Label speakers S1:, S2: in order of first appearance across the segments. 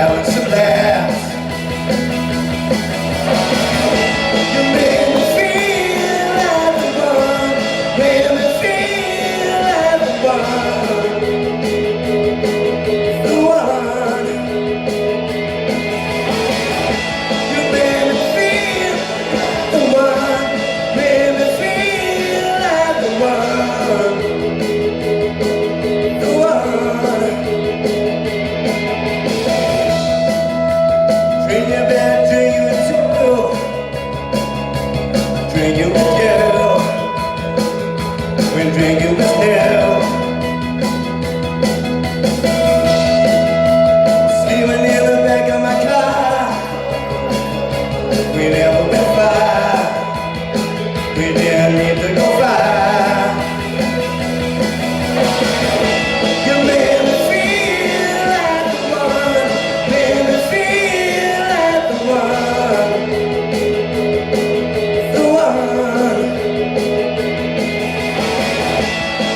S1: having some laughs. You made me feel like the one, made me feel like the one, the one. You made me feel like the one, made me feel like the one, the one. Drink you back, drink you into drink you with you, when drink you with hell. Sleeping in the back of my car, we never went far, we didn't need to go far. You made me feel like the one, made me feel like the one, the one.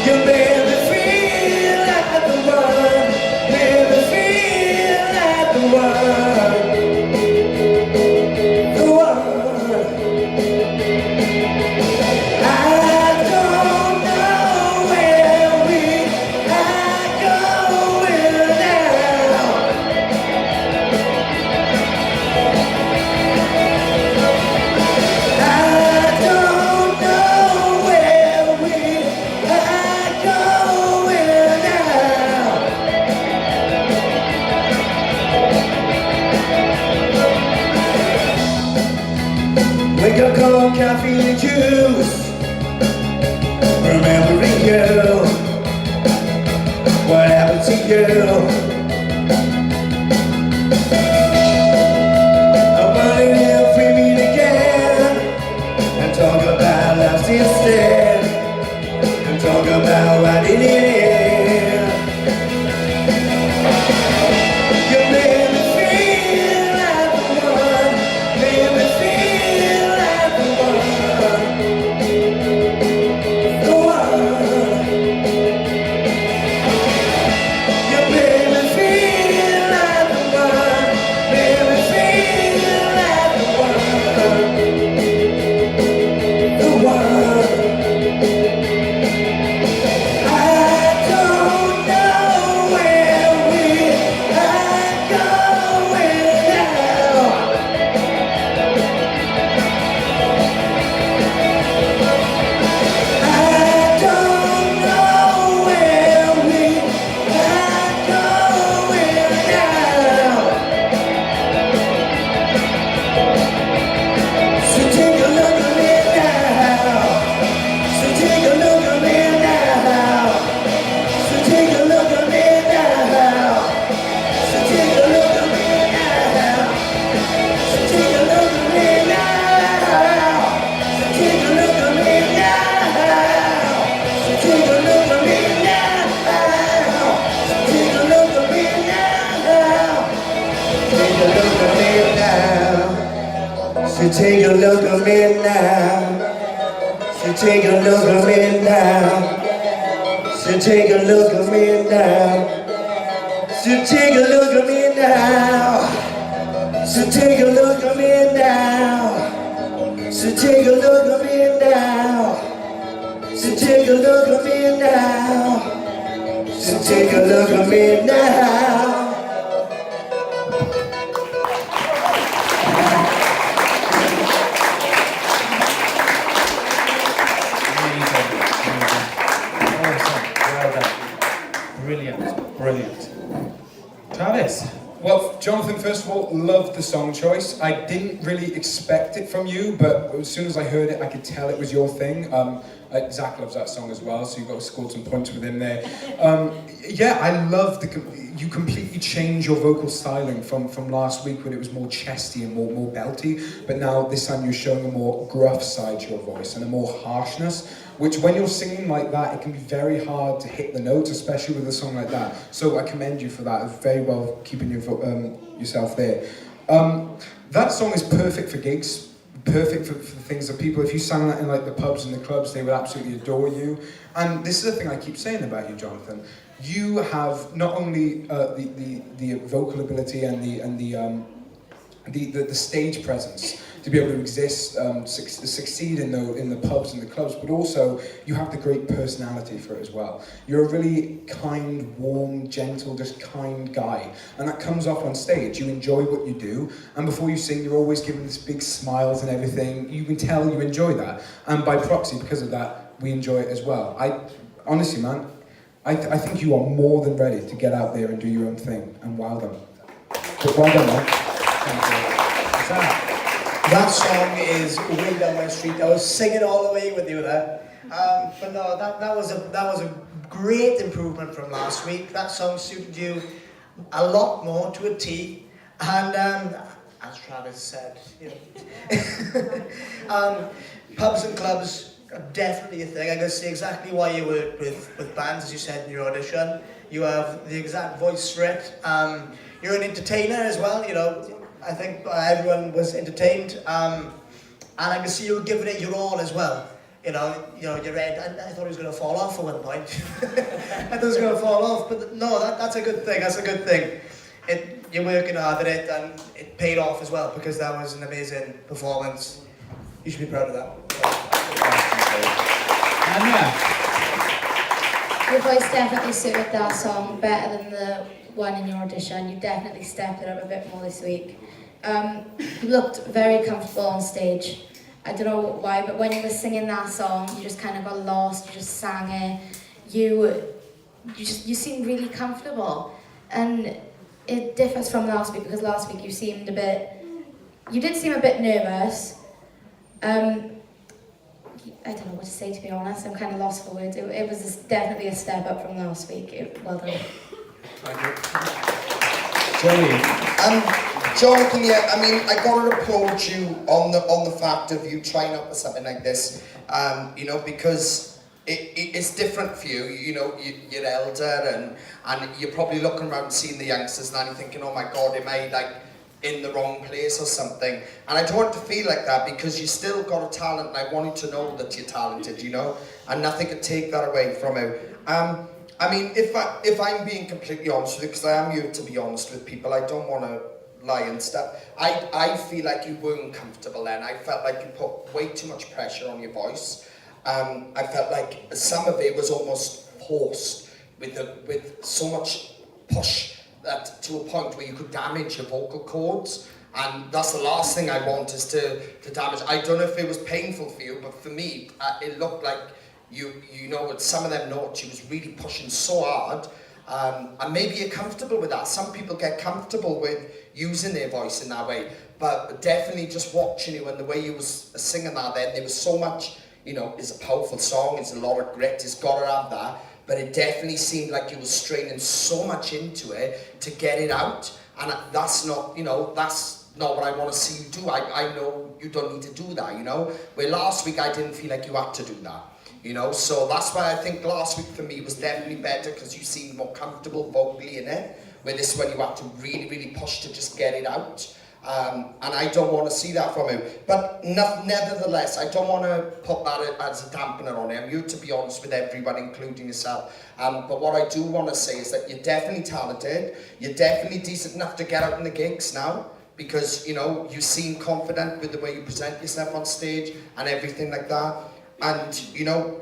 S1: You made me feel like the one, made me feel like the one, the one. I don't know where we are going now. I don't know where we are going now. Wake up, cold coffee and juice, remembering you. What happened to you? I wanted you if we meet again and talk about life instead, and talk about what it is. You made me feel like the one, made me feel like the one, the one. You made me feel like the one, made me feel like the one, the one. I don't know where we are going now. I don't know where we are going now. So take a look at me now. So take a look at me now. So take a look at me now. So take a look at me now. So take a look at me now. So take a look at me now. So take a look at me now. So take a look at me now. Take a look at me now. So take a look at me now. So take a look at me now. So take a look at me now. So take a look at me now. So take a look at me now. So take a look at me now. So take a look at me now. So take a look at me now.
S2: Brilliant, brilliant. Travis.
S3: Well, Jonathan, first of all, loved the song choice. I didn't really expect it from you, but as soon as I heard it, I could tell it was your thing. Zach loves that song as well, so you've got to score some points with him there. Yeah, I love you completely changed your vocal styling from last week when it was more chesty and more belty, but now this time you're showing a more gruff side to your voice and a more harshness, which when you're singing like that, it can be very hard to hit the notes, especially with a song like that. So I commend you for that. Very well keeping yourself there. That song is perfect for gigs, perfect for things that people, if you sang that in like the pubs and the clubs, they would absolutely adore you. And this is the thing I keep saying about you, Jonathan. you have not only the vocal ability and the stage presence to be able to exist, succeed in the pubs and the clubs, but also you have the great personality for it as well. You're a really kind, warm, gentle, just kind guy, and that comes off on stage. You enjoy what you do, and before you sing, you're always giving this big smiles and everything. You can tell you enjoy that, and by proxy, because of that, we enjoy it as well. Honestly, man, I think you are more than ready to get out there and do your own thing, and well done. But well done, man. Thank you.
S1: That song is way down my street. I was singing all the way with you there. But no, that was a great improvement from last week. That song suited you a lot more to a T. And as Travis said, you know, pubs and clubs are definitely a thing. I can see exactly why you work with bands, as you said in your audition. You have the exact voice for it. You're an entertainer as well, you know. I think everyone was entertained, and I can see you giving it your all as well. You know, your head. I thought it was going to fall off at one point. I thought it was going to fall off, but no, that's a good thing. That's a good thing. You're working hard at it, and it paid off as well because that was an amazing performance. You should be proud of that.
S4: Your voice definitely suited that song better than the one in your audition. You definitely stepped it up a bit more this week. You looked very comfortable on stage. I don't know why, but when you were singing that song, you just kind of got lost. You just sang it. You seemed really comfortable, and it differs from last week because last week you did seem a bit nervous. I don't know what to say, to be honest. I'm kind of lost for words. It was definitely a step up from last week. Well done.
S2: Thank you. Joey.
S5: Jonathan, yeah, I mean, I gotta applaud you on the fact of you trying out for something like this, you know, because it's different for you. You know, you're elder and you're probably looking around and seeing the youngsters now and you're thinking, oh my God, am I like in the wrong place or something? And I don't want to feel like that because you still got a talent, and I want you to know that you're talented, you know, and nothing could take that away from you. I mean, if I'm being completely honest with you, because I am here to be honest with people, I don't want to lie and stuff. I feel like you weren't comfortable then. I felt like you put way too much pressure on your voice. I felt like some of it was almost forced with so much push that to a point where you could damage your vocal cords. And that's the last thing I want is to damage. I don't know if it was painful for you, but for me, it looked like you know, with some of them notes, you was really pushing so hard. And maybe you're comfortable with that. Some people get comfortable with using their voice in that way, but definitely just watching you and the way you was singing that then, there was so much, you know, it's a powerful song, it's a lot of grit, it's got to have that, but it definitely seemed like you were straining so much into it to get it out, and that's not, you know, that's not what I want to see you do. I know you don't need to do that, you know, where last week I didn't feel like you had to do that. You know, so that's why I think last week for me was definitely better because you seemed more comfortable vocally in it. Where this one you had to really, really push to just get it out. And I don't want to see that from you. But nevertheless, I don't want to put that as a dampener on it. I'm here to be honest with everyone, including yourself. But what I do want to say is that you're definitely talented. You're definitely decent enough to get out in the gigs now. Because, you know, you seem confident with the way you present yourself on stage and everything like that. And, you know,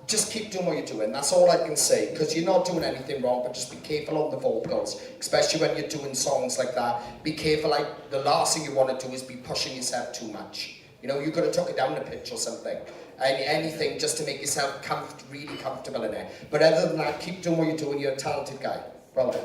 S5: just keep doing what you're doing. That's all I can say, because you're not doing anything wrong, but just be careful on the vocals, especially when you're doing songs like that. Be careful, like, the last thing you want to do is be pushing yourself too much. You know, you could have took it down a pitch or something. Anything just to make yourself really comfortable in it. But other than that, keep doing what you're doing. You're a talented guy. Well done.